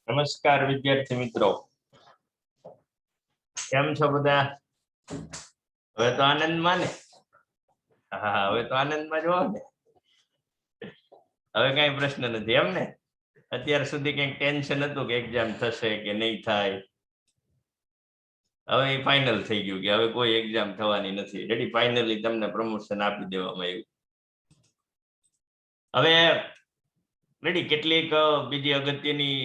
નમસ્કાર વિદ્યાર્થી મિત્રો, કેમ છો બધા? હવે તો આનંદમાં ને? હા, હવે તો આનંદમાં જ હો ને. હવે કઈ પ્રશ્ન નથી એમ ને? અત્યાર સુધી કઈક ટેન્શન હતું કે એક્ઝામ થશે કે નહીં થાય. હવે ફાઇનલ થઈ ગયું કે હવે કોઈ એક્ઝામ થવાની નથી. રેડી, ફાઇનલી તમને પ્રમોશન આપી દેવામાં આવ્યું. હવે રેડી, કેટલીક બીજી અગત્યની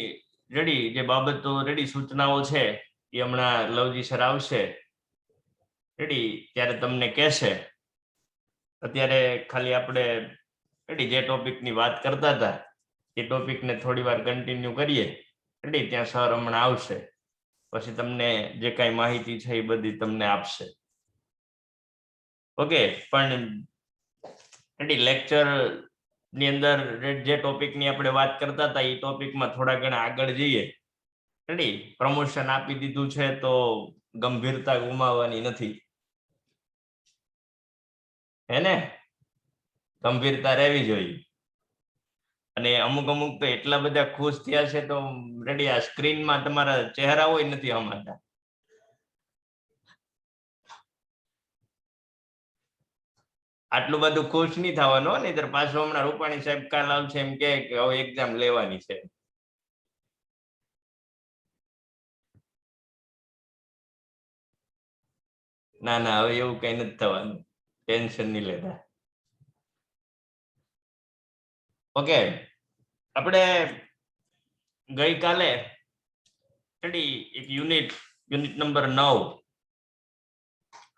રેડી જે બાબતો રેડી સૂચનાઓ છે એ હમણાં લવજી સર આવશે રેડી ત્યારે તમને કહેશે. અત્યારે ખાલી આપણે રેડી જે ટોપિકની વાત કરતા હતા એ ટોપિકને થોડી વાર કન્ટિન્યુ કરીએ. રેડી, ત્યાં સર હમણાં આવશે, પછી તમને જે કાંઈ માહિતી છે એ બધી તમને આપશે. ઓકે, પણ રેડી લેક્ચર ની અંદર જે ટોપિકની આપણે વાત કરતા હતા એ ટોપિકમાં થોડા ઘણા આગળ જઈએ. રેડી, પ્રમોશન આપી દીધું છે તો ગંભીરતા ગુમાવવાની નથી, હે ને? ગંભીરતા રહેવી જોઈએ. અને અમુક તો એટલા બધા ખુશ થયા છે તો રેડી આ સ્ક્રીનમાં તમારા ચહેરાઓ નથી હમાતા. આટલું બધું ખુશ નહીં થવાનું, નહીં પાછું હમણાં રૂપાણી સાહેબ કાલ આવશે એમ કે હવે એક્ઝામ લેવાની છે. ના ના, હવે એવું કઈ નથી થવાનું, ટેન્શન નહીં લેતા. ઓકે, આપણે ગઈકાલે એક યુનિટ નંબર 9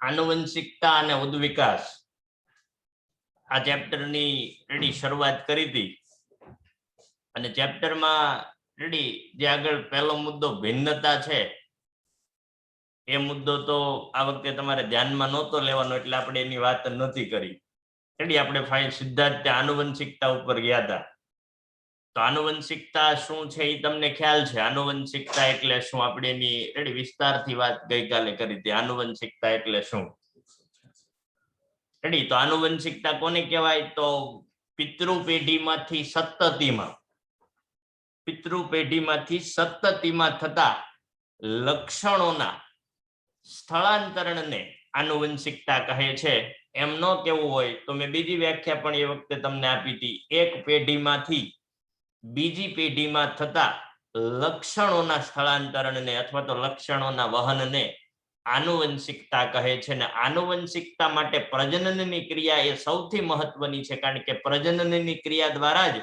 આનુવંશિકતા અને ઉદ્વિકાસ આ ચેપ્ટરની રેડી શરૂઆત કરી હતી. અને ચેપ્ટરમાં રેડી જે આગળ પહેલો મુદ્દો ભિન્નતા છે એ મુદ્દો તો આ વખતે તમારે ધ્યાનમાં નહોતો લેવાનો એટલે આપણે એની વાત નથી કરી. રેડી, આપણે સીધા જ આનુવંશિકતા ઉપર ગયા હતા. તો આનુવંશિકતા શું છે એ તમને ખ્યાલ છે? આનુવંશિકતા એટલે શું? આપણે એની રેડી વિસ્તારથી વાત ગઈકાલે કરી હતી. આનુવંશિકતા એટલે શું? રેડી, તો આનુવંશિકતા કોને કહેવાય? તો પિતૃ પેઢીમાંથી સતતીમાં થતા લક્ષણોના સ્થળાંતરણને આનુવંશિકતા કહે છે. એમ ન કેવું હોય તો મેં બીજી વ્યાખ્યા પણ એ વખતે તમને આપી હતી. એક પેઢીમાંથી બીજી પેઢીમાં થતા લક્ષણોના સ્થળાંતરણને અથવા તો લક્ષણોના વહનને આનુવંશિકતા કહે છે. ને આનુવંશિકતા માટે પ્રજનનની ક્રિયા એ સૌથી મહત્વની છે, કારણ કે પ્રજનનની ક્રિયા દ્વારા જ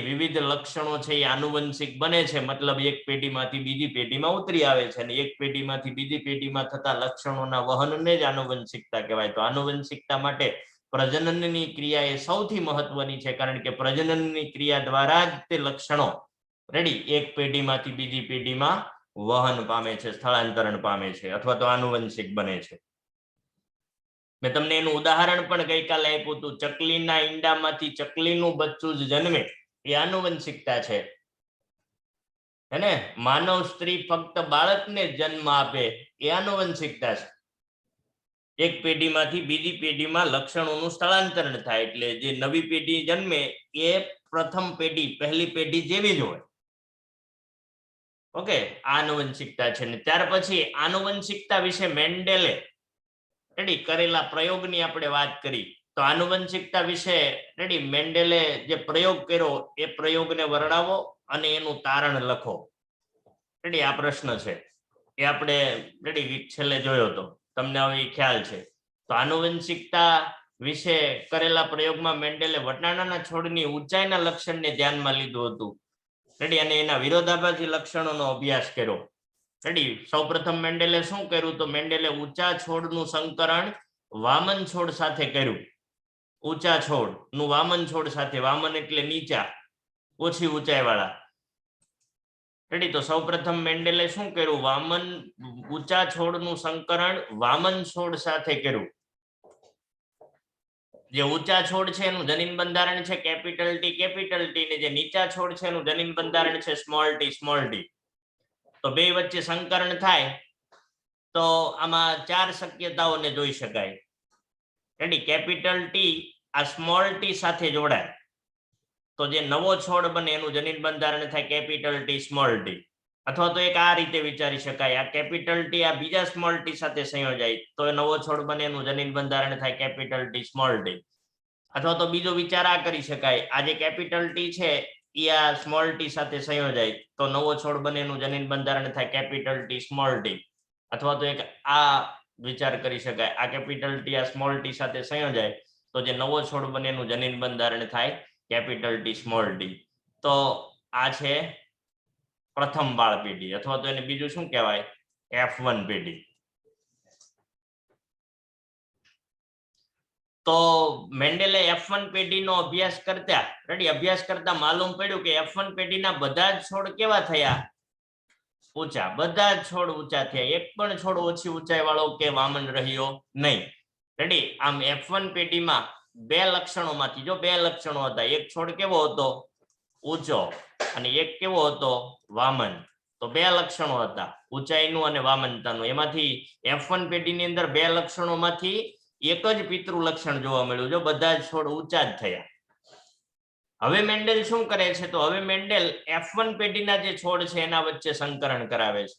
વિવિધ લક્ષણો છે એ આનુવંશિક બને છે. મતલબ એક પેઢીમાંથી બીજી પેઢીમાં ઉતરી આવે છે અને એક પેઢીમાંથી બીજી પેઢીમાં થતા લક્ષણોના વહનને જ આનુવંશિકતા કહેવાય. તો આનુવંશિકતા માટે પ્રજનનની ક્રિયા એ સૌથી મહત્વની છે, કારણ કે પ્રજનનની ક્રિયા દ્વારા જ તે લક્ષણો રેડી એક પેઢીમાંથી બીજી પેઢીમાં વહન પામે છે, સ્થળાંતરણ પામે છે અથવા તો આનુવંશિક બને છે. મેં તમને એનું ઉદાહરણ પણ ગઈકાલે આપ્યું હતું. ચકલીના ઈંડામાંથી ચકલીનું બચ્ચું જ જન્મે એ આનુવંશિકતા છે, હેને? માનવ સ્ત્રી ફક્ત બાળકને જન્મ આપે એ આનુવંશિકતા છે. એક પેઢીમાંથી બીજી પેઢીમાં લક્ષણોનું સ્થળાંતરણ થાય એટલે જે નવી પેઢી જન્મે એ પ્રથમ પેઢી પહેલી પેઢી જેવી જ હોય. ઓકે, આનુવંશિકતા છે. ને ત્યાર પછી આનુવંશિકતા વિશે મેન્ડેલે રેડી કરેલા પ્રયોગની આપણે વાત કરી. તો આનુવંશિકતા વિશે રેડી મેન્ડેલે જે પ્રયોગ કર્યો એ પ્રયોગને વર્ણવો અને એનું તારણ લખો. રેડી, આ પ્રશ્ન છે એ આપણે રેડી છેલ્લે જોયો હતો, તમને હવે ખ્યાલ છે. તો આનુવંશિકતા વિશે કરેલા પ્રયોગમાં મેન્ડેલે વટાણાના છોડની ઊંચાઈના લક્ષણને ધ્યાનમાં લીધું હતું રેડી અને એના વિરોધાભાસી લક્ષણોનો અભ્યાસ કર્યો. રેડી, સૌપ્રથમ મેન્ડેલે શું કર્યું? તો મેન્ડેલે ઊંચા છોડનું સંકરણ વામન છોડ સાથે કર્યું. ઊંચા છોડનું વામન છોડ સાથે, વામન એટલે નીચા, ઓછી ઊંચાઈ વાળા. રેડી, તો સૌપ્રથમ મેન્ડેલે શું કર્યું? ઊંચા છોડનું સંકરણ વામન છોડ સાથે કર્યું. જે ઊંચા છોડ છે એનું જનીન બંધારણ છે કેપિટલ ટી ને જે નીચા છોડ છે એનું જનીન બંધારણ છે સ્મોલ ટી. તો બે વચ્ચે સંકરણ થાય તો આમાં 4 શક્યતાઓને જોઈ શકાય. રેડી, કેપિટલ ટી આ સ્મોલ ટી સાથે જોડાય તો જે નવો છોડ બને એનું જનીન બંધારણ થાય કેપિટલ ટી સ્મોલ ટી. અથવા તો એક આ રીતે વિચારી શકાય, આ કેપિટલ ટી આ બીજા સ્મોલ ટી સાથે સંયોજાય તો નવો છોડ બને એનું જનીન બંધારણ થાય કેપિટલ ટી સ્મોલ ટી. અથવા તો બીજો વિચાર આ કરી શકાય, આ જે કેપિટલ ટી છે એ આ સ્મોલ ટી સાથે સંયોજાય તો નવો છોડ બને એનું જનીન બંધારણ થાય કેપિટલ ટી સ્મોલ ટી. અથવા તો એક આ વિચાર કરી શકાય, આ કેપિટલ ટી આ સ્મોલ ટી સાથે સંયોજાય તો જે નવો છોડ બને એનું જનીન બંધારણ થાય કેપિટલ ટી સ્મોલ ટી. તો આ છે પ્રથમ બાળ પેઢી, અથવા તો એને બીજું શું કહેવાય, F1 પેઢી. તો મેન્ડેલે F1 પેઢીનો અભ્યાસ કરતા માલુમ પડ્યું કે F1 પેઢીના બધા જ છોડ કેવા થયા, ઊંચા. બધા જ છોડ ઊંચા થયા, એક પણ છોડ ઓછી ઊંચાઈ વાળો કે વામન રહ્યો નહીં. રેડી. આમ F1 પેઢીમાં બે લક્ષણોમાંથી જો બે લક્ષણો હતા, એક છોડ કેવો હતો, ઊંચો, અને એક કેવો હતો, વામન. તો બે લક્ષણો હતા, ઊંચાઈનું અને વામનતાનું. એમાંથી F1 પેઢીની અંદર બે લક્ષણોમાંથી એક જ પિતૃ લક્ષણ જોવા મળ્યું, જો બધા જ છોડ ઊંચા જ થયા. હવે મેન્ડેલ શું કરે છે, તો હવે મેન્ડેલ F1 પેઢીના જે છોડ છે એના વચ્ચે સંકરણ કરાવે છે.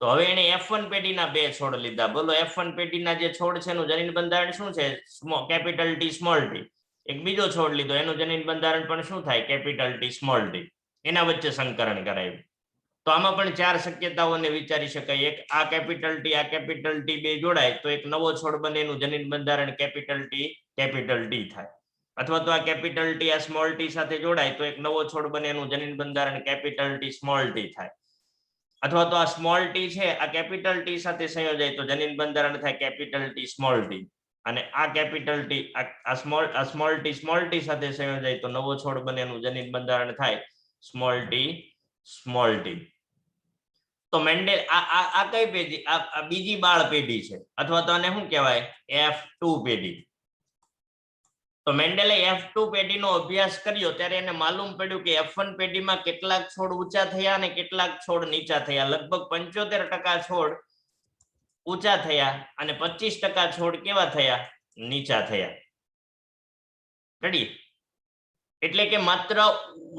તો હવે એને F1 પેઢીના બે છોડ લીધા. બોલો F1 પેઢીના જે છોડ છે એનું જનીન બંધારણ શું છે, કેપિટલ ટી સ્મોલ ટી. એક બીજો છોડ લીધો, એનું જનીન બંધારણ પણ શું થાય, કેપિટલ ટી સ્મોલ ટી. એના વચ્ચે સંકરણ કરાવ્યું. તો આમાં પણ ચાર શક્યતાઓને વિચારી શકાય. એક આ કેપિટલ ટી બે જોડાય તો એક નવો છોડ બને એનું જનીન બંધારણ કેપિટલ ટી થાય. અથવા તો આ કેપિટલ ટી આ સ્મોલ ટી સાથે જોડાય તો એક નવો છોડ બને એનું જનીન બંધારણ કેપિટલ ટી સ્મોલ ટી થાય. અથવા તો આ સ્મોલ ટી છે આ કેપિટલ ટી સાથે સંયોજાય તો જનીન બંધારણ થાય કેપિટલ ટી સ્મોલ ટી. અને આ કેપિટલ ટી આ સ્મોલ ટી સાથે સંયોજાય તો નવો છોડ બને એનું જનીન બંધારણ થાય સ્મોલ ટી. તો મેન્ડેલ આ કઈ પેઢી, આ બીજી બાળ પેઢી છે, અથવા તો આને શું કહેવાય, F2 પેઢી. તો મેન્ડેલે F2 પેઢીનો અભ્યાસ કર્યો ત્યારે એને માલુમ પડ્યું કે F1 પેઢીમાં કેટલાક છોડ ઊંચા થયા અને કેટલાક છોડ નીચા થયા. લગભગ 75% છોડ ઊંચા થયા અને 25% છોડ કેવા થયા, નીચા થયા. રેડી. એટલે કે માત્ર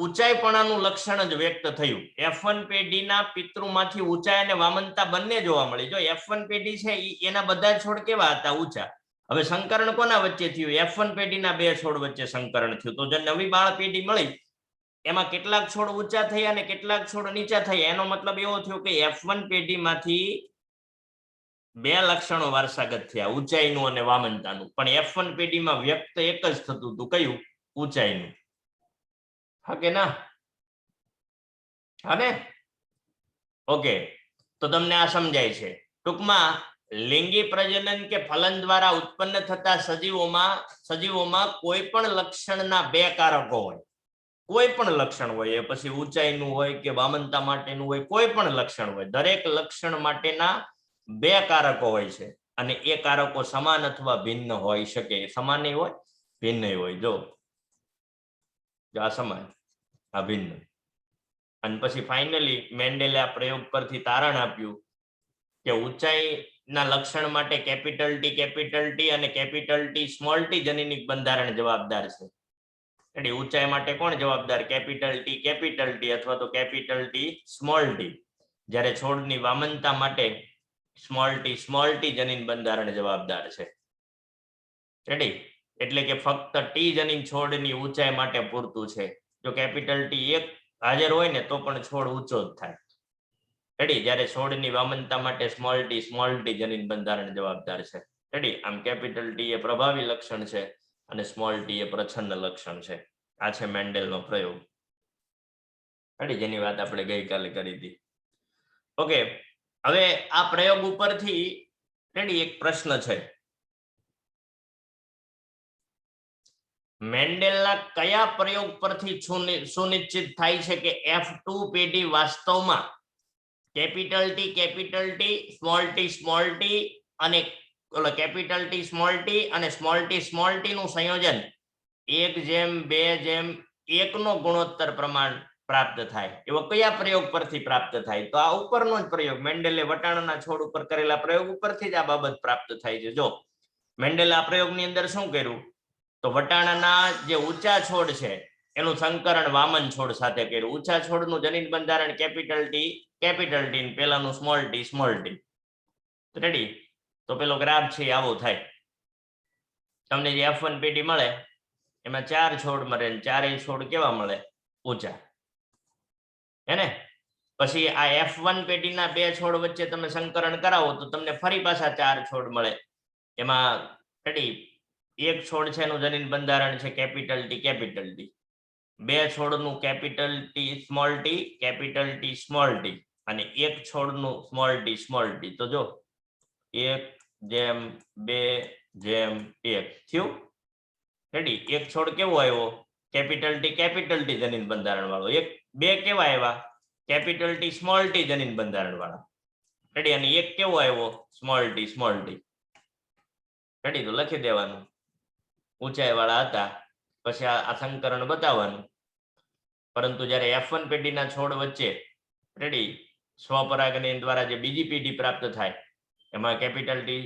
ઊંચાઈપણાનું લક્ષણ જ વ્યક્ત થયું. F1 પેઢીના પિતૃમાંથી ઊંચાઈ અને વામનતા બંને જોવા મળી. જો F1 પેઢી છે એના બધા છોડ કેવા હતા, ઊંચા. હવે સંકરણ કોના વચ્ચે થયું, F1 પેઢીના બે છોડ વચ્ચે સંકરણ થયું. તો જે નવી બાળ પેઢી મળી એમાં કેટલાક છોડ ઊંચા થયા અને કેટલાક છોડ નીચા થયા. એનો મતલબ એવો થયો કે F1 પેઢીમાંથી બે લક્ષણો વારસાગત થયા, ઊંચાઈનું અને વામનતાનું. પણ F1 પેઢીમાં વ્યક્ત એક જ થતું હતું, કયું, ઊંચાઈનું. હા કે ના? હા ને? ઓકે. તો તમને આ સમજાય છે. ટૂંકમાં લિંગી પ્રજનન કે ફલન દ્વારા ઉત્પન્ન થતા સજીવોમાં કોઈ પણ લક્ષણના બે કારકો હોય. કોઈ પણ લક્ષણ હોય, એ પછી ઊંચાઈનું હોય કે વામનતા માટેનું હોય, કોઈ પણ લક્ષણ હોય, દરેક લક્ષણ માટેના બે કારકો હોય છે. અને એ કારકો સમાન અથવા ભિન્ન હોઈ શકે. સમાન હોય, ભિન્ન હોય. જો આ સમાન, આ ભિન્ન. અને પછી ફાઇનલી મેન્ડેલે આ પ્રયોગ પરથી તારણ આપ્યું કે ઊંચાઈના લક્ષણ માટે કેપિટલ ટી અને કેપિટલ ટી સ્મોલ ટી જનીનિક બંધારણ જવાબદાર છે. એટલે ઊંચાઈ માટે કોણ જવાબદાર, કેપિટલ ટી અથવા તો કેપિટલ ટી સ્મોલ ટી. જ્યારે છોડની વામનતા માટે સ્મોલ ટી જનીન બંધારણ જવાબદાર છે. રેડી. એટલે કે ફક્ત ટી જનીન છોડની ઊંચાઈ માટે પૂરતું છે. જો કેપિટલ ટી એક હાજર હોય ને તો પણ છોડ ઊંચો જ થાય. રેડી. જ્યારે છોડની વામનતા માટે સ્મોલ ટી જનીન બંધારણ જવાબદાર છે. રેડી. આમ કેપિટલ ટી એ પ્રભાવી લક્ષણ છે અને સ્મોલ ટી એ પ્રચ્છન્ન લક્ષણ છે. આ છે મેન્ડેલનો પ્રયોગ. રેડી. જેની વાત આપણે ગઈકાલે કરી હતી. ઓકે. હવે આ પ્રયોગ ઉપરથી રેડી એક પ્રશ્ન છે. મેન્ડેલના કયા પ્રયોગ પરથી સુનિશ્ચિત થાય છે કે F2 પેઢી વાસ્તવમાં કેપિટલ ટી સ્મોલ ટી અને કેપિટલ ટી સ્મોલ ટી અને સ્મોલ ટી નું સંયોજન 1:2:1 નો ગુણોત્તર પ્રમાણ પ્રાપ્ત થાય? એવો કયા પ્રયોગ પરથી પ્રાપ્ત થાય? તો આ ઉપરનો જ પ્રયોગ, મેન્ડેલે વટાણાના છોડ ઉપર કરેલા પ્રયોગ ઉપરથી જ આ બાબત પ્રાપ્ત થાય છે. જો મેન્ડેલે આ પ્રયોગની અંદર શું કર્યું, તો વટાણાના જે ઊંચા છોડ છે એનું સંકરણ વામન છોડ સાથે કર્યું. ઊંચા છોડનું જનીન બંધારણ કેપિટલ ટી પેલાનું સ્મોલ ટી. રેડી? તો પેલો ગ્રાફ છે આવો થાય. તમને જે F1 પેઢી મળે એમાં 4 છોડ મળે, ચારેય છોડ કેવા મળે? ઊંચા. હેને? પછી આ F1 પેઢીના 2 છોડ વચ્ચે તમે સંકરણ કરાવો તો તમને ફરી પાછા 4 છોડ મળે. એમાં રેડી? એક છોડ છે એનું જનીન બંધારણ છે કેપિટલ ટી. 2 છોડનું કેપિટલ ટી સ્મોલ ટી અને એક છોડનું સ્મોલ ટી. તો જો 1:2:1 થયું. રેડી? એક છોડ કેવો આવ્યો? કેપિટલ ટી જનીન બંધારણ વાળો. બે કેવા આવ્યા? કેપિટલ ટી જનીન બંધારણ વાળા. રેડી? અને એક કેવો આવ્યો? Small T. રેડી? તો લખી દેવાનું ઊંચાઈ વાળા હતા. પછી આ સંકરણ બતાવવાનું. પરંતુ જ્યારે F1 પેઢીના છોડ વચ્ચે રેડી સ્વપરાગનયન દ્વારા જે બીજી પેઢી પ્રાપ્ત થાય એમાં કેપિટલ ટી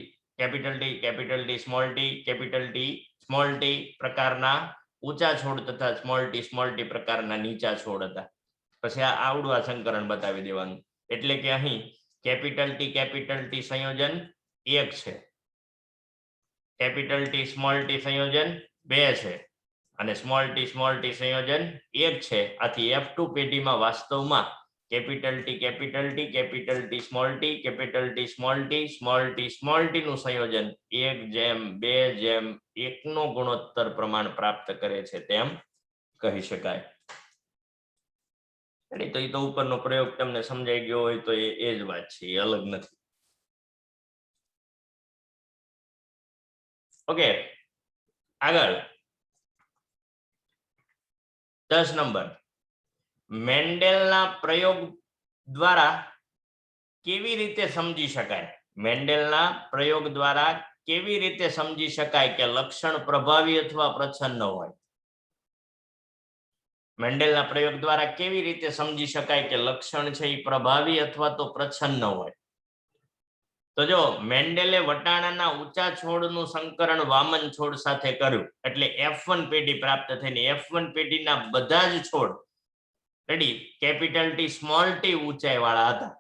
સ્મોલ ટી પ્રકારના ઊંચા છોડ તથા સ્મોલ ટી પ્રકારના નીચા છોડ હતા. પછી આ આવડું આ સંકરણ બતાવી દેવાનું. એટલે કે અહીં કેપિટલ ટી સંયોજન 1 છે, કેપિટલ ટી સંયોજન 2 છે અને સ્મોલ ટી સંયોજન 1 છે. આથી F2 પેઢીમાં વાસ્તવમાં કેપિટલ ટી સ્મોલ ટી નું સંયોજન 1:2:1 નો ગુણોત્તર પ્રમાણ પ્રાપ્ત કરે છે તેમ કહી શકાય. તો એ તો ઉપરનો પ્રયોગ તમને સમજાઈ ગયો હોય તો એ જ વાત છે, એ અલગ નથી. ઓકે, આગળ 10 નંબર. મેન્ડેલના પ્રયોગ દ્વારા કેવી રીતે સમજી શકાય? મેન્ડેલના પ્રયોગ દ્વારા કેવી રીતે સમજી શકાય કે લક્ષણ પ્રભાવી અથવા પ્રચ્છન્ન હોય? મેન્ડેલના પ્રયોગ દ્વારા કેવી રીતે સમજી શકાય કે લક્ષણ છે એ પ્રભાવી અથવા તો પ્રચ્છન્ન હોય? તો જો મેન્ડેલે વટાણાના ઊંચા છોડનું સંકરણ વામન છોડ સાથે કર્યું એટલે F1 પેઢી પ્રાપ્ત થઈને F1 પેઢીના બધા જ છોડ ready capital T small T ઊંચાઈ વાળા હતા.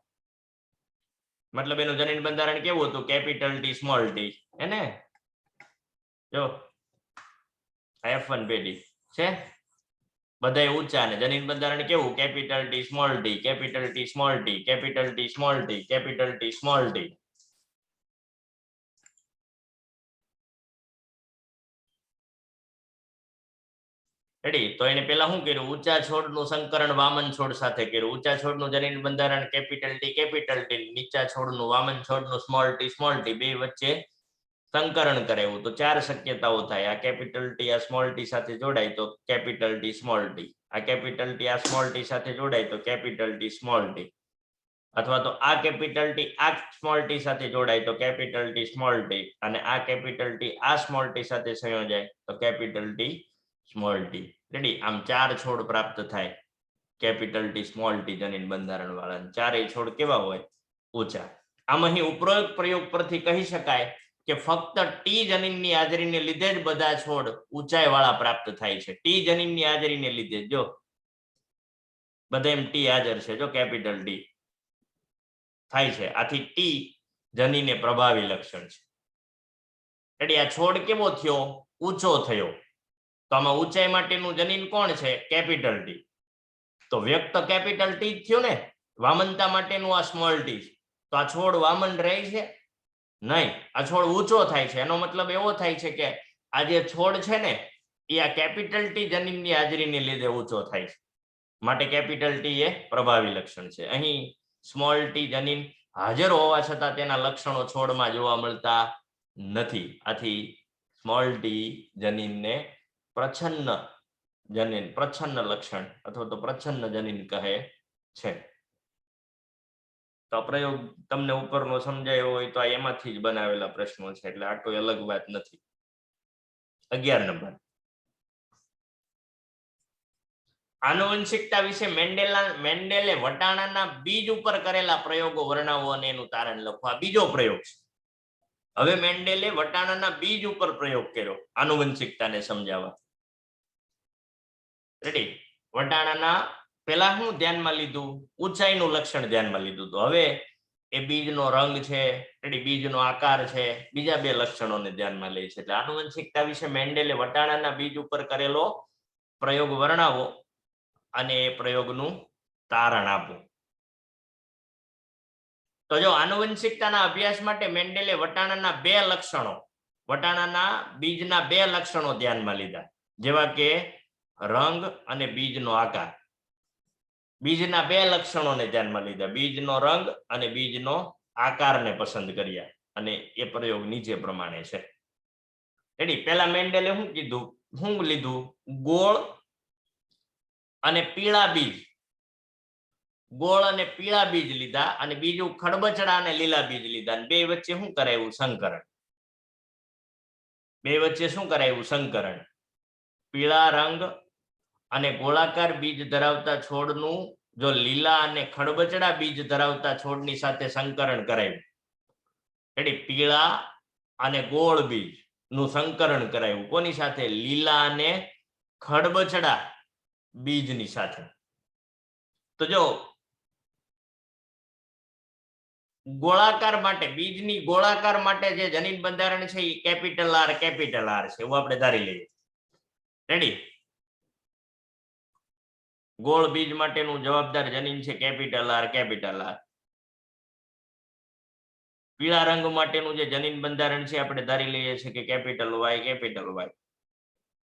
મતલબ એનું જનીન બંધારણ કેવું હતું? Capital T small T. એને જો F1 પેઢી છે બધાય ઊંચા ને જનીન બંધારણ કેવું? Capital T small T, capital T small T, capital T small T, capital T small T. Ready? તો એને પેલા શું કર્યું? ઊંચા છોડનું સંકરણ વામન છોડ સાથે કર્યું. ઊંચા છોડનું જનીન બંધારણ કેપિટલ ટી, નીચા છોડનું વામન છોડનું સ્મોલ ટી બે વચ્ચે સંકરણ કરાવ્યું. તો 4 શક્યતાઓ થાય. આ કેપિટલ ટી આ સ્મોલ ટી સાથે જોડાય તો કેપિટલ ટી સ્મોલ ટી, આ કેપિટલ ટી આ સ્મોલ ટી સાથે જોડાય તો કેપિટલ ટી સ્મોલ ટી, અથવા તો આ કેપિટલ ટી આ સ્મોલ ટી સાથે જોડાય તો કેપિટલ ટી સ્મોલ ટી, અને આ કેપિટલ ટી આ સ્મોલ ટી સાથે સંયોજાય તો capital T small T. Ready? આમ 4 છોડ પ્રાપ્ત થાય કેપિટલ ટી સ્મોલ ટી જનીન બંધારણ વાળા. ચારેય છોડ કેવા હોય? ઊંચા. આમ અહીં ઉપરોક્ત પ્રયોગ પરથી કહી શકાય કે ફક્ત ટી જનીનની હાજરીને લીધે જ બધા છોડ ઊંચાઈ વાળા પ્રાપ્ત થાય છે. ટી જનીનની હાજરીને લીધે જો બધા એમ ટી હાજર છે, જો કેપિટલ ટી થાય છે. આથી ટી જનીને પ્રભાવી લક્ષણ છે. એટલે આ છોડ કેવો થયો? ઊંચો થયો. તો આમાં ઊંચાઈ માટેનું જનીન કોણ છે? Capital T. તો વ્યક્ત કેપિટલ ટી જ થયું ને. વામનતા માટેનું આ સ્મોલ ટી. તો આ છોડ વામન રહે છે? નહીં, આ છોડ ઊંચો થાય છે. એનો મતલબ એવો થાય છે કે આ જે છોડ છે ને એ આ કેપિટલ ટી જનીનની હાજરીને લીધે ઊંચો થાય છે. માટે કેપિટલ ટી એ પ્રભાવી લક્ષણ છે. અહીં સ્મોલ ટી જનીન હાજર હોવા છતાં તેના લક્ષણો છોડમાં જોવા મળતા નથી. આથી સ્મોલ ટી જનીનને પ્રચ્છન્ન લક્ષણ અથવા તો પ્રચ્છન્ન જનીન કહે છે. તો પ્રયોગ તમને ઉપરનો સમજાયો હોય તો આ એમાંથી જ બનાવેલા પ્રશ્નો છે, એટલે આ કોઈ અલગ વાત નથી. 11 નંબર. આનુવંશિકતા વિશે મેન્ડેલે વટાણાના બીજ ઉપર કરેલા પ્રયોગો વર્ણવો અને એનું તારણ લખો. આ બીજો પ્રયોગ છે. હવે મેન્ડેલે વટાણાના બીજ ઉપર પ્રયોગ કર્યો આનુવંશિકતાને સમજાવવા. રેડી વટાણાના પેલા શું ધ્યાનમાં લીધું ઊંચાઈનું લક્ષણ ધ્યાનમાં લીધું તો હવે એ બીજનો રંગ છે રેડી બીજનો આકાર છે બીજા બે લક્ષણોને ધ્યાનમાં લે છે એટલે આનુવંશિકતા વિશે મેન્ડેલે વટાણાના બીજ ઉપર કરેલો પ્રયોગ વર્ણવો અને એ પ્રયોગનું તારણ આપો તો જો આનુવંશિકતાના અભ્યાસ માટે મેન્ડેલે વટાણાના બે લક્ષણો વટાણાના બીજના બે લક્ષણો ધ્યાનમાં લીધા જેવા કે રંગ અને બીજનો આકાર બીજના બે લક્ષણોને ધ્યાનમાં લીધા બીજનો રંગ અને બીજનો આકારને પસંદ કર્યા અને એ પ્રયોગ નીચે પ્રમાણે છે રેડી પહેલા મેન્ડેલે શું લીધું ગોળ અને પીળા બીજ ગોળ અને પીળા બીજ લીધા અને બીજું ખડબચડા અને લીલા બીજ લીધા અને બે વચ્ચે શું કરાયું સંકરણ બે વચ્ચે શું કરાયું સંકરણ પીળા રંગ અને ગોળાકાર બીજ ધરાવતા છોડનું જો લીલા અને ખડબચડા બીજ ધરાવતા છોડની સાથે સંકરણ કરાયું એટલે પીળા અને ગોળ બીજ નું સંકરણ કરાયું કોની સાથે લીલા અને ખડબચડા બીજની સાથે તો જો ગોળાકાર માટે બીજની ગોળાકાર માટે જે જનીન બંધારણ છે એ કેપિટલ આર છે એવું આપણે ધારી લઈએ રેડી ગોળ બીજ માટેનું જવાબદાર જનીન છે કેપિટલ આર પીળા રંગ માટેનું જે જનીન બંધારણ છે આપણે ધારી લઈએ છીએ કે કેપિટલ વાય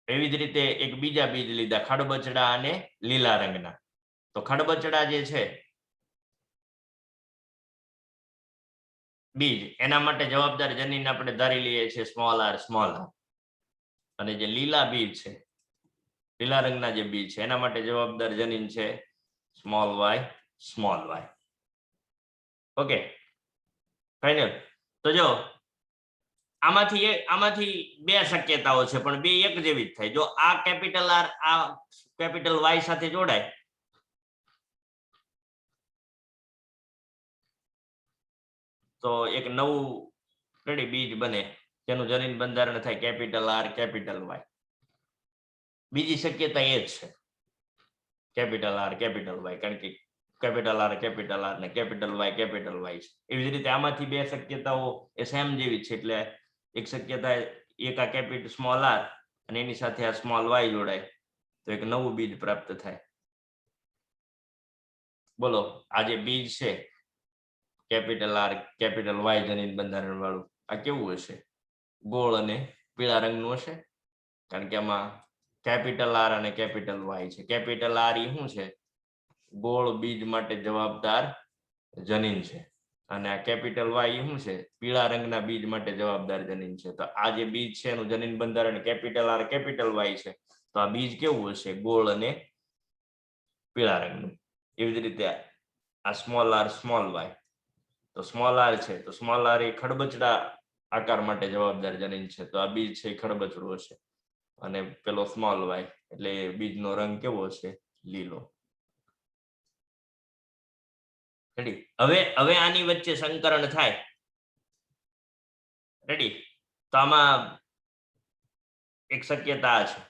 એવી જ રીતે એક બીજા બીજ લીધા ખડબચડા અને લીલા રંગના તો ખડબચડા જે છે બીજ એના માટે જવાબદાર જનીન આપણે ધારી લઈએ છીએ સ્મોલ આર અને જે લીલા બીજ છે લીલા રંગના જે બીજ છે એના માટે જવાબદાર જનીન છે સ્મોલ વાય ઓકે ફાઇનલ તો જો આમાંથી બે શક્યતાઓ છે પણ બે એક જેવી જ થાય જો આ કેપિટલ આર આ કેપિટલ વાય સાથે જોડાય તો એક નવું રેડી બીજ બને જેનું જનીન બંધારણ થાય કેપિટલ આર વાય બીજી શક્યતા એ જ છે કેપિટલ આર વાય કારણ કે કેપિટલ આર ને કેપિટલ વાય છે એવી જ રીતે આમાંથી બે શક્યતાઓ એ સેમ જેવી છે એટલે એક શક્યતા એક આ કેપિટલ સ્મોલ આર અને એની સાથે આ સ્મોલ વાય જોડાય તો એક નવું બીજ પ્રાપ્ત થાય બોલો આ જે બીજ છે કેપિટલ આર વાય જનીન બંધારણ વાળું આ કેવું હશે ગોળ અને પીળા રંગનું હશે કારણ કે આમાં કેપિટલ આર અને કેપિટલ વાય છે કેપિટલ આર એ શું છે ગોળ બીજ માટે જવાબદાર જનીન છે અને આ કેપિટલ વાય શું છે પીળા રંગના બીજ માટે જવાબદાર જનીન છે તો આ જે બીજ છે એનું જનીન બંધારણ કેપિટલ આર વાય છે તો આ બીજ કેવું હશે ગોળ અને પીળા રંગનું એવી જ રીતે આ સ્મોલ વાય તો સ્મોલ આર છે તો સ્મોલ આર એ ખડબચડા આકાર માટે જવાબદાર જનીન છે તો આ બીજ છે એ ખડબચડું હશે અને પેલો સ્મોલ વાય એટલે બીજનો રંગ કેવો હશે લીલો રેડી હવે આની વચ્ચે સંકરણ થાય રેડી તો આમાં એક શક્યતા છે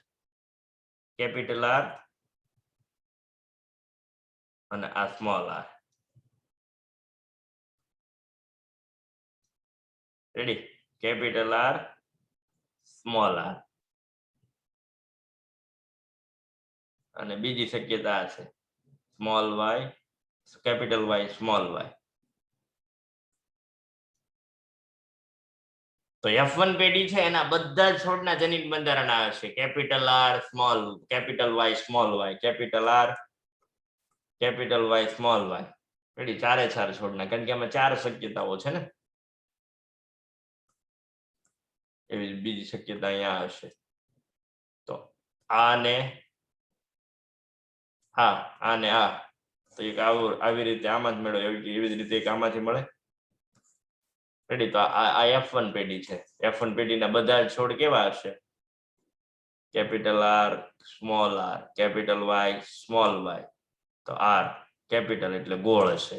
કેપિટલ આર અને આ small R ready capital R small R અને બીજી શક્યતા છે small Y capital Y small Y તો F1 પેઢી છે એના બધા છોડના જનીન બંધારણ આવે છે capital R small capital Y small Y capital R capital Y small Y ready ચારે ચાર છોડના કારણ કે આમાં ચાર શક્યતાઓ છે ને એવી બીજી શક્યતા અહીંયા હશે તો આને આને આ તો એક આવી રીતે આમાં જ મેળવો એવી જ રીતે એક આમાંથી મળે રેડી તો આ F1 પેઢી છે F1 પેઢીના બધા છોડ કેવા હશે capital R capital Y small Y તો આર કેપિટલ એટલે ગોળ હશે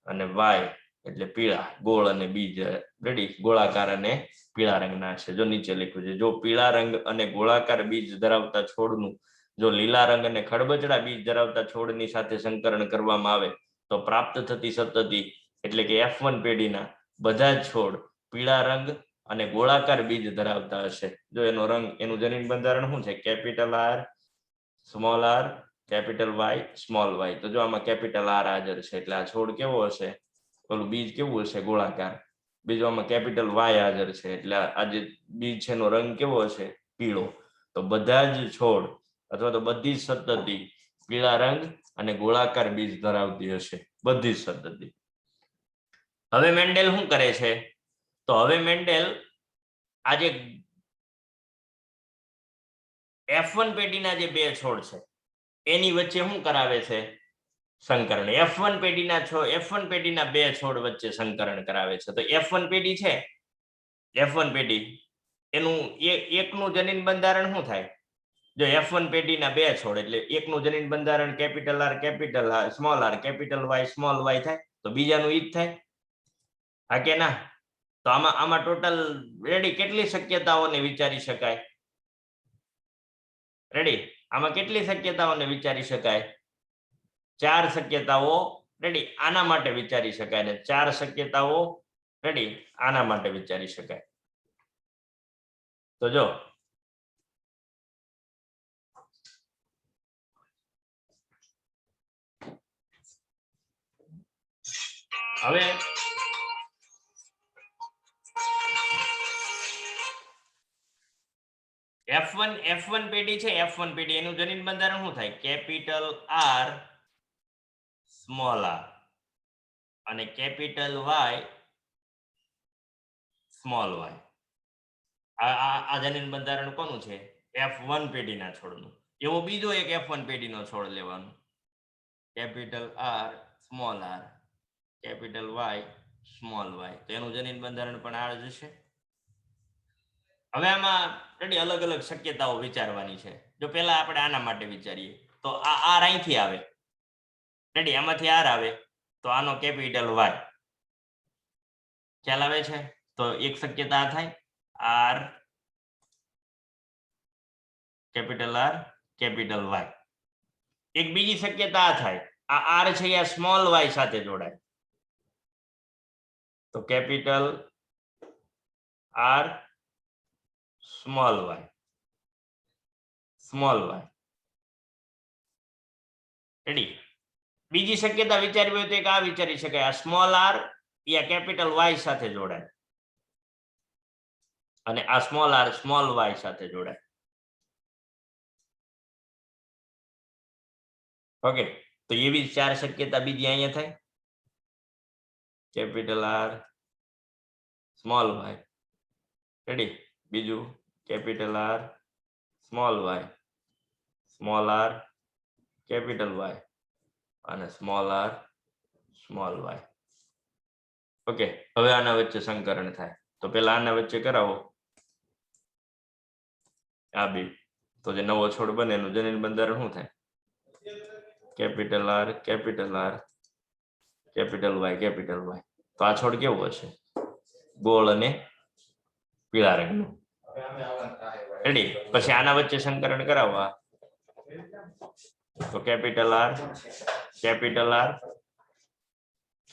અને વાય એટલે પીળા ગોળ અને બીજ રેડી ગોળાકાર અને પીળા રંગના છે જો નીચે લખ્યું છે જો પીળા રંગ અને ગોળાકાર બીજ ધરાવતા છોડનું જો લીલા રંગ અને ખડબચડા બીજ ધરાવતા છોડની સાથે સંકરણ કરવામાં આવે તો પ્રાપ્ત થતી સંતતિ એટલે કે F1 પેઢીના બધા જ છોડ પીળા રંગ અને ગોળાકાર બીજ ધરાવતા હશે. જો એનો રંગ એનું જનીન બંધારણ શું છે? Capital R small r capital Y small y. તો જો આમાં કેપિટલ R હાજર છે એટલે આ છોડ કેવો હશે? ઓલું બીજ કેવું હશે? ગોળાકાર. બીજો આમાં કેપિટલ Y હાજર છે એટલે આ જે બીજ છે એનો રંગ કેવો હશે? પીળો. તો બધા જ છોડ અથવા તો બધી જ સંતતિ પીળા રંગ અને ગોળાકાર બીજ ધરાવતી હશે, બધી જ સંતતિ. હવે મેન્ડેલ શું કરે છે? તો હવે મેન્ડેલ આજે F1 પેઢીના જે બે છોડ છે એની વચ્ચે શું કરાવે છે? સંકરણ. F1 પેઢીના બે છોડ વચ્ચે સંકરણ કરાવે છે. તો F1 પેઢી છે, F1 પેઢી એનું એકનું જનીન બંધારણ શું થાય? જો F1 પેઢીના બે છોડ એટલે એકનું જનીન બંધારણ capital R capital small r capital Y small y થાય, તો બીજાનું ઈ જ થાય. હા કે ના? તો આમાં ટોટલ રેડી કેટલી શક્યતાઓને વિચારી શકાય? રેડી, આમાં કેટલી શક્યતાઓને વિચારી શકાય? 4 શક્યતાઓ રેડી આના માટે વિચારી શકાય ને 4 શક્યતાઓ રેડી આના માટે વિચારી શકાય. તો જો હવે F1 પેઢી છે, F1 પેઢી એનું જનીન બંધારણ શું થાય? કેપિટલ R સ્મોલ r અને કેપિટલ Y સ્મોલ y. આ જનીન બંધારણ કોનું છે? F1 પેઢીના છોડનું. એવો બીજો એક F1 પેઢીનો છોડ લેવાનો, capital R small r capital Y small y. તો એનું જનીન બંધારણ પણ આ જ છે. હવે આમાં રેડી અલગ અલગ શક્યતાઓ વિચારવાની છે. જો પહેલા આપણે આના માટે વિચારીએ તો આ R અહીંથી આવે, રેડી આમાંથી R આવે તો આનો કેપિટલ Y ખ્યાલ આવે છે? તો એક શક્યતા થાય R capital R capital Y. એક બીજી શક્યતા થાય આ R છે આ સ્મોલ y સાથે જોડાય, તો capital R small y small y. Ready બીજી શક્યતા વિચારવી હોય તો એક આ વિચારી શકાય, આ સ્મોલ r યા કેપિટલ Y સાથે જોડાય અને આ સ્મોલ r સ્મોલ y સાથે જોડાય. ઓકે, તો એવી 4 શક્યતા બીજી અહીંયા થાય, capital R small y. Ready બીજું capital R small y small r capital Y અને small r small y. Okay, હવે આના વચ્ચે સંકરણ થાય તો પેલા આના વચ્ચે કરાવો આ બે, તો જે નવો છોડ બને એનું જનીન બંધારણ શું થાય? Capital R capital R capital Y capital Y. તો આ છોડ કેવો હશે? ગોળ અને પીળા રંગનું. રેડી પછી આના વચ્ચે સંકરણ કરાવવા તો capital R capital R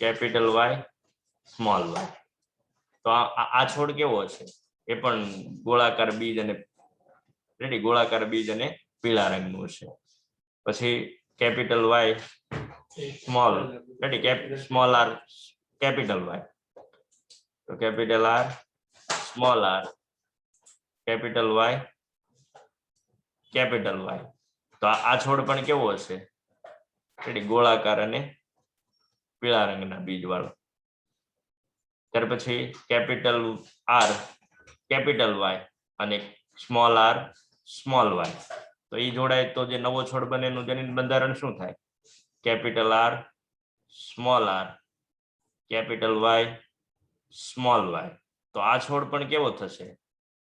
capital Y small y. તો આ છોડ કેવો હશે? એ પણ ગોળાકાર બીજ અને રેડી ગોળાકાર બીજ અને પીળા રંગનું હશે. પછી capital Y small ready small r capital Y. તો capital R small r capital Y capital Y. તો આ છોડ પણ કેવો હશે? રેડી ગોળાકાર અને પીળા રંગના બીજ વાળો. ત્યાર પછી કેપિટલ R કેપિટલ Y અને સ્મોલ r સ્મોલ y. તો એ જોડાય તો જે નવો છોડ બને એનું જનીન બંધારણ શું થાય? Capital R small r capital Y small y. તો આ છોડ પણ કેવો થશે?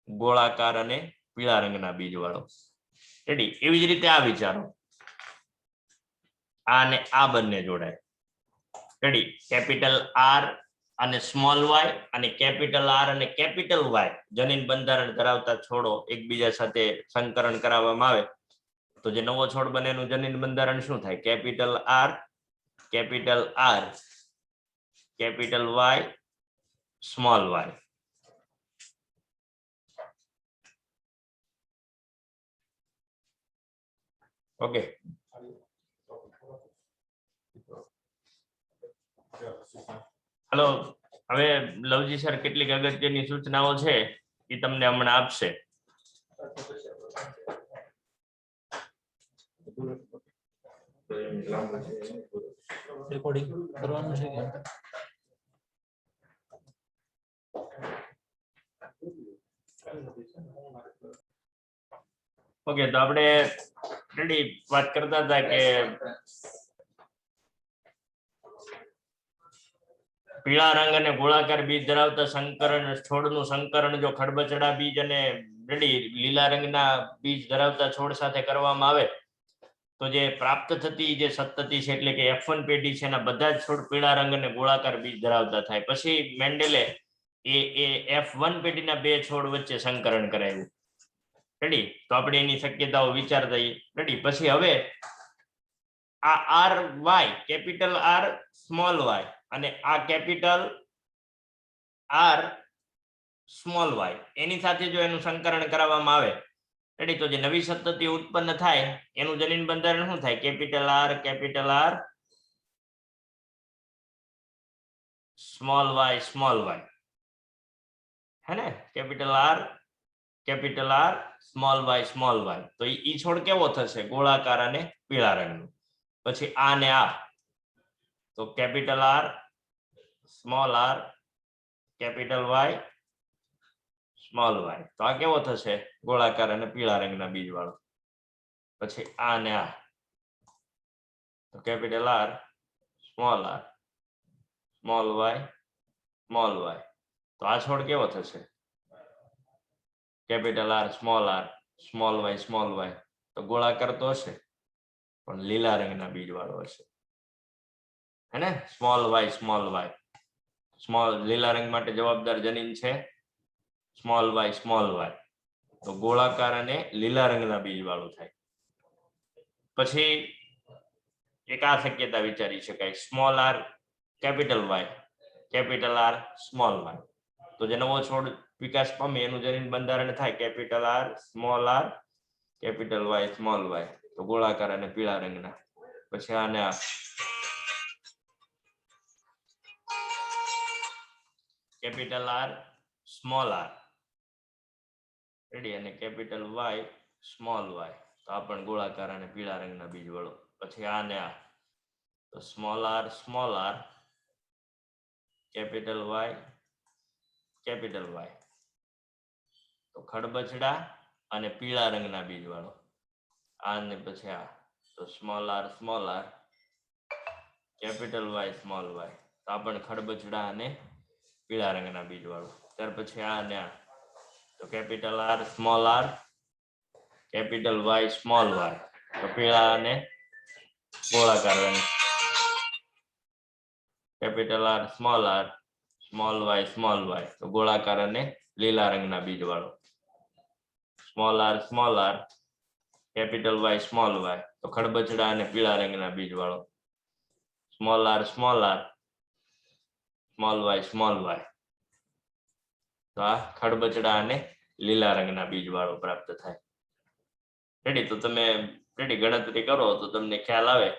ગોળાકાર અને પીળા રંગના બીજ વાળો. રેડી એવી જ રીતે આ વિચારો, આ અને આ બંને જોડાય. રેડી કેપિટલ R અને સ્મોલ y અને કેપિટલ R અને કેપિટલ Y જનીન બંધારણ ધરાવતા છોડો એકબીજા સાથે સંકરણ કરાવવામાં આવે તો જે નવો છોડ બને એનું જનીન બંધારણ શું થાય? Capital R, capital R, capital Y, small Y. Okay, hello. હવે લવજી સર કેટલીક અગત્યની સૂચનાઓ છે એ તમને હમણાં આપશે. રેકોર્ડિંગ કરવાનું છે કે ઓકે, તો આપણે રેડી વાત કરતા હતા કે પીળા રંગ અને ગોળાકાર બીજ ધરાવતા સંકરણ છોડનું સંકરણ જો ખડબચડા બીજ અને રેડી લીલા રંગના બીજ ધરાવતા છોડ સાથે કરવામાં આવે તો જે પ્રાપ્ત થતી જે સંતતિ છે એટલે કે F1 પેઢી છે એના બધા જ છોડ પીળા રંગ અને ગોળાકાર બીજ ધરાવતા થાય. પછી મેન્ડેલે એ F1 પેઢીના બે છોડ વચ્ચે સંકરણ કરાવ્યું. રેડી, તો આપણે એની શક્યતાઓ વિચારતા રેડી. પછી હવે આ R Y, capital R, small Y અને આ કેપિટલ આર, સ્મોલ વાય એની સાથે જો એનું સંકરણ કરવામાં આવે રેડી, તો જે નવી સંતતિ ઉત્પન્ન થાય એનું જનીન બંધારણ શું થાય? Capital R, capital R, small Y, small Y. હે ને? Capital R, capital R, small Y, small Y. તો ઈ છોડ કેવો થશે? ગોળાકાર અને પીળા રંગનો. પછી આ ને આ, તો capital R, small R, capital Y, small Y. તો આ કેવો થશે? ગોળાકાર અને પીળા રંગના બીજ વાળો. પછી આ ને આ, તો capital R, small R, small Y, small Y. તો આ છોડ કેવો થશે? Capital R, small R, small Y, small Y. તો ગોળાકાર તો હશે પણ લીલા રંગના બીજ વાળો હશે. હે ને? Small Y, small Y. Small લીલા રંગ માટે જવાબદાર જનીન છે સ્મોલ વાય, સ્મોલ વાય. તો ગોળાકાર અને લીલા રંગના બીજ વાળું થાય. પછી એક આ શક્યતા વિચારી શકાય, small R, capital Y, capital R, small Y. તો જે નવો છોડ વિકાસ પામે એનું જનીન બંધારણ થાય capital R, small R, capital Y, small Y. તો ગોળાકાર અને પીળા રંગના. પછી આને આ capital R, small R, ready, અને કેપિટલ વાય, સ્મોલ વાય. તો આ પણ ગોળાકાર અને પીળા રંગના બીજ વાળો. પછી આ ને આ, તો small R, small R, capital Y, capital Y. તો ખડબચડા અને પીળા રંગના બીજ વાળો. આ ને પછી આ, તો small R, small R, capital Y, small Y. તો આ પણ ખડબચડા અને પીળા રંગના બીજ વાળો. ત્યાર પછી આ ને આ, તો capital R, small R, capital Y, small Y. તો પીળા અને ગોળાકાર રંગ. Capital R, small R, small Y, small Y. તો ગોળાકાર અને લીલા રંગના બીજ વાળો. Small R, small R, capital Y, small Y. તો ખડબચડા અને પીળા રંગના બીજ વાળો. Small R, small R, small Y, small Y. તો આ ખડબચડા અને લીલા રંગના બીજ વાળો પ્રાપ્ત થાય. રેડી, તો તમે રેડી ગણતરી કરો તો તમને ખ્યાલ આવે.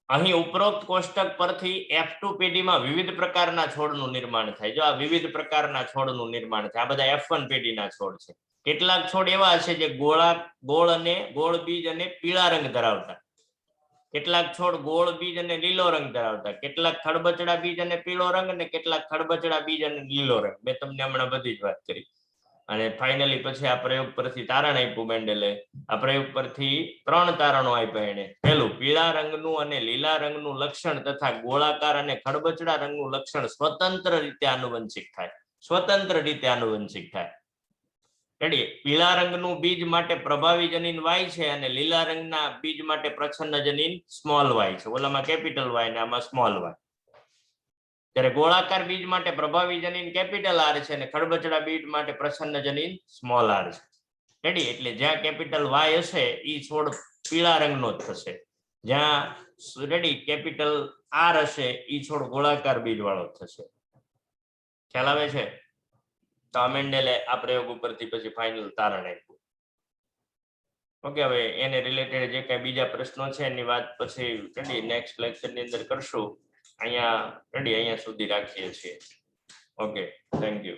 અહીં ઉપરોક્ત કોષ્ટક પરથી F2 પેઢીમાં વિવિધ પ્રકારના છોડનું નિર્માણ થાય. જો આ વિવિધ પ્રકારના છોડનું નિર્માણ થાય. આ બધા F1 પેઢીના છોડ છે. કેટલાક છોડ એવા છે જે ગોળ બીજ અને પીળા રંગ ધરાવતા, કેટલાક છોડ ગોળ બીજ અને લીલો રંગ ધરાવતા, કેટલાક ખડબચડા બીજ અને પીળો રંગ અને કેટલાક ખડબચડા બીજ અને લીલો રંગ. મેં તમને હમણાં બધી જ વાત કરી. અને ફાઇનલી પછી આ પ્રયોગ પરથી તારણ આપ્યું મેન્ડેલે. આ પ્રયોગ પરથી 3 તારણો આપ્યા એને. પહેલું, પીળા રંગનું અને લીલા રંગનું લક્ષણ તથા ગોળાકાર અને ખડબચડા રંગનું લક્ષણ સ્વતંત્ર રીતે આનુવંશિક થાય. સ્વતંત્ર રીતે આનુવંશિક થાય. રેડી, પીળા રંગનું બીજ માટે પ્રભાવી જનીન વાય છે અને લીલા રંગના બીજ માટે પ્રચ્છન્ન જનીન સ્મોલ વાય છે. ઓલામાં કેપિટલ વાય ને આમાં સ્મોલ વાય. ત્યારે ગોળાકાર બીજ માટે પ્રભાવી જનીન કેપિટલ આર છે અને ખડબચડા બીજ માટે પ્રસન્ન જનીન સ્મોલ આર છે. રેડી? એટલે જ્યાં કેપિટલ વાય હશે એ છોડ પીળા રંગનો જ થશે. જ્યાં રેડી કેપિટલ આર હશે એ છોડ ગોળાકાર બીજ વાળો થશે. ખ્યાલ આવે છે? તો આ મેન્ડેલે આ પ્રયોગ ઉપરથી પછી ફાઇનલ તારણ આપ્યું. ઓકે, હવે એને રિલેટેડ જે કઈ બીજા પ્રશ્નો છે એની વાત પછી રેડી નેક્સ્ટ લેક્ચર ની અંદર કરશું. અહીંયા રેડી અહીંયા સુધી રાખીએ છીએ. Okay, thank you.